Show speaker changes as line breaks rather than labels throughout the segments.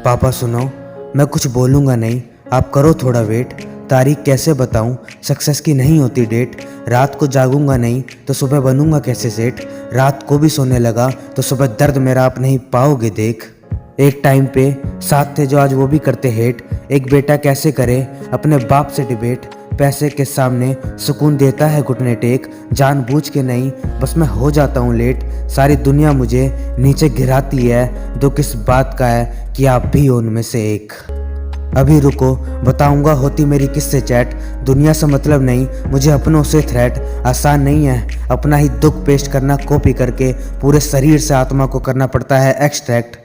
पापा सुनो, मैं कुछ बोलूँगा नहीं, आप करो थोड़ा वेट। तारीख कैसे बताऊँ, सक्सेस की नहीं होती डेट। रात को जागूंगा नहीं तो सुबह बनूंगा कैसे सेठ। रात को भी सोने लगा तो सुबह दर्द मेरा आप नहीं पाओगे देख। एक टाइम पे साथ थे जो आज वो भी करते हेट। एक बेटा कैसे करे अपने बाप से डिबेट। पैसे के सामने सुकून देता है घुटने टेक। जानबूझ के नहीं बस मैं हो जाता हूँ लेट। सारी दुनिया मुझे नीचे गिराती है, दुख किस बात का है कि आप भी हो उनमें से एक। अभी रुको बताऊंगा होती मेरी किससे चैट। दुनिया से मतलब नहीं मुझे अपनों से थ्रेट। आसान नहीं है अपना ही दुख पेश करना कॉपी करके। पूरे शरीर से आत्मा को करना पड़ता है एक्सट्रैक्ट।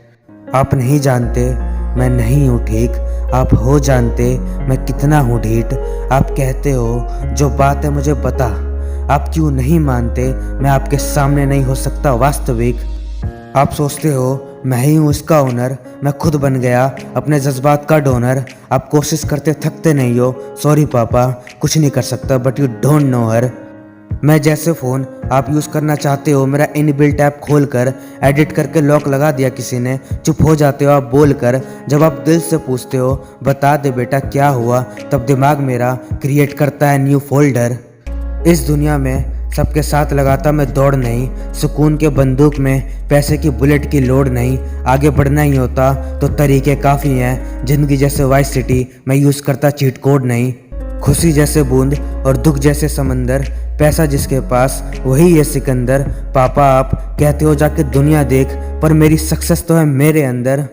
आप नहीं जानते मैं नहीं हूँ ठीक, आप हो जानते मैं कितना हूँ ढीठ। आप कहते हो जो बात है मुझे पता, आप क्यों नहीं मानते मैं आपके सामने नहीं हो सकता वास्तविक। आप सोचते हो मैं ही हूँ इसका ओनर, मैं खुद बन गया अपने जज्बात का डोनर। आप कोशिश करते थकते नहीं हो, सॉरी पापा कुछ नहीं कर सकता बट यू डोंट नो हर। मैं जैसे फ़ोन आप यूज़ करना चाहते हो, मेरा इनबिल्ट ऐप खोल कर एडिट करके लॉक लगा दिया किसी ने। चुप हो जाते हो आप बोल कर, जब आप दिल से पूछते हो बता दे बेटा क्या हुआ, तब दिमाग मेरा क्रिएट करता है न्यू फोल्डर। इस दुनिया में सबके साथ लगाता मैं दौड़ नहीं, सुकून के बंदूक में पैसे की बुलेट की लोड नहीं। आगे बढ़ना ही होता तो तरीके काफ़ी हैं, ज़िंदगी जैसे वाइस सिटी मैं यूज़ करता चीट कोड नहीं। खुशी जैसे बूंद और दुख जैसे समंदर, पैसा जिसके पास वही है सिकंदर। पापा आप कहते हो जाके दुनिया देख, पर मेरी सक्सेस तो है मेरे अंदर।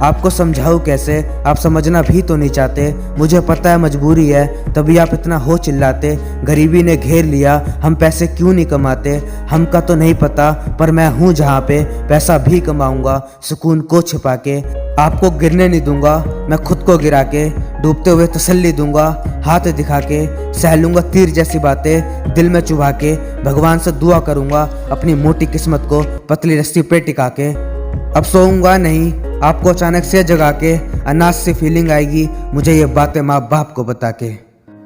आपको समझाऊं कैसे, आप समझना भी तो नहीं चाहते। मुझे पता है मजबूरी है तभी आप इतना हो चिल्लाते। गरीबी ने घेर लिया हम पैसे क्यों नहीं कमाते। हमका तो नहीं पता पर मैं हूँ जहाँ पे पैसा भी कमाऊंगा सुकून को छिपा के। आपको गिरने नहीं दूंगा मैं खुद को गिरा के, डूबते हुए तसल्ली दूंगा हाथ दिखा के। सह लूंगा तीर जैसी बातें दिल में चुभा के, भगवान से दुआ करूंगा अपनी मोटी किस्मत को पतली रस्सी पे टिका के। अब सोऊंगा नहीं आपको अचानक से जगा के, अनाज से फीलिंग आएगी मुझे ये बातें माँ बाप को बता के।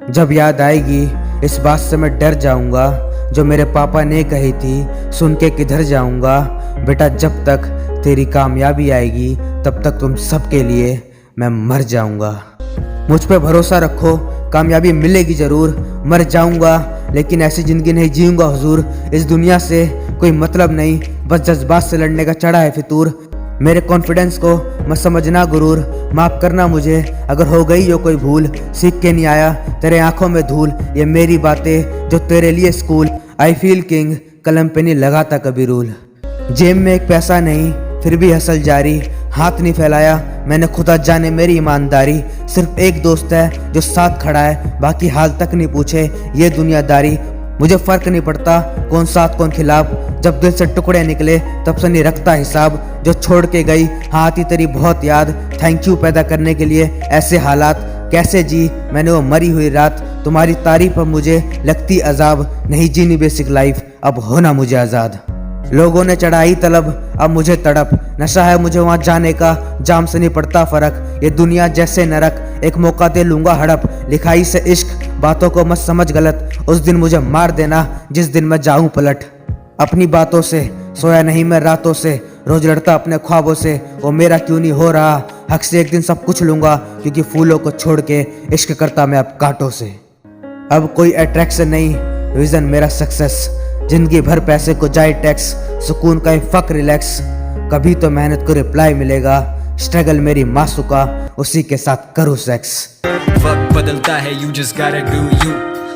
जब याद आएगी इस बात से मैं डर जाऊंगा, जो मेरे पापा ने कही थी सुन के किधर जाऊंगा। बेटा जब तक तेरी कामयाबी आएगी तब तक तुम सबके लिए मैं मर जाऊंगा। मुझ पे भरोसा रखो कामयाबी मिलेगी ज़रूर। मर जाऊंगा लेकिन ऐसी ज़िंदगी नहीं जीऊंगा हुजूर। इस दुनिया से कोई मतलब नहीं बस जज्बात से लड़ने का चढ़ा है फितूर। मेरे कॉन्फिडेंस को मत समझना गुरूर, माफ़ करना मुझे अगर हो गई हो कोई भूल। सीख के नहीं आया तेरे आंखों में धूल, ये मेरी बातें जो तेरे लिए स्कूल। आई फील किंग कलम पे नहीं लगाता कभी रूल। जेब में एक पैसा नहीं फिर भी हसल जारी, हाथ नहीं फैलाया मैंने खुदा जाने मेरी ईमानदारी। सिर्फ एक दोस्त है जो साथ खड़ा है बाकी हाल तक नहीं पूछे ये दुनियादारी। मुझे फ़र्क नहीं पड़ता कौन साथ कौन खिलाफ, जब दिल से टुकड़े निकले तब से नहीं रखता हिसाब। जो छोड़ के गई हाँ आती तेरी बहुत याद, थैंक यू पैदा करने के लिए ऐसे हालात। कैसे जी मैंने वो मरी हुई रात, तुम्हारी तारीफ अब मुझे लगती अजाब। नहीं जीनी बेसिक लाइफ अब होना मुझे आज़ाद। लोगों ने चढ़ाई तलब अब मुझे तड़प, नशा है मुझे वहाँ जाने का जाम से नहीं पड़ता फ़र्क। ये दुनिया जैसे नरक एक मौका दे लूँगा हड़प। लिखाई से इश्क बातों को मत समझ गलत, उस दिन मुझे मार देना जिस दिन मैं जाऊँ पलट। अपनी बातों से सोया नहीं मैं रातों से, रोज लड़ता अपने ख्वाबों से वो मेरा क्यों नहीं हो रहा। हक से एक दिन सब कुछ लूँगा क्योंकि फूलों को छोड़ के इश्क करता मैं अब कांटों से। अब कोई अट्रैक्शन नहीं विजन मेरा सक्सेस, जिंदगी भर पैसे को जाए टैक्स, सुकून का ही फक रिलैक्स। कभी तो मेहनत को रिप्लाई मिलेगा, स्ट्रगल मेरी मासूम का उसी के साथ करूँ सेक्स।
वक्त बदलता है you just gotta do you,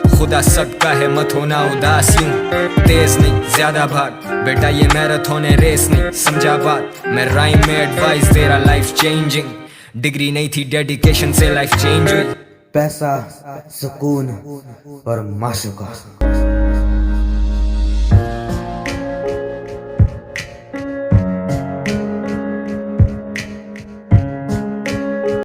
खुदा सबका है मत होना उदास यूं। तेज नहीं ज्यादा भाग बेटा ये मैराथन है रेस नहीं, समझा बात मैं राइम में एडवाइस दे रहा लाइफ चेंजिंग। डिग्री नहीं थी डेडिकेशन से लाइफ चेंज हुई।
पैसा सुकून और माशूका।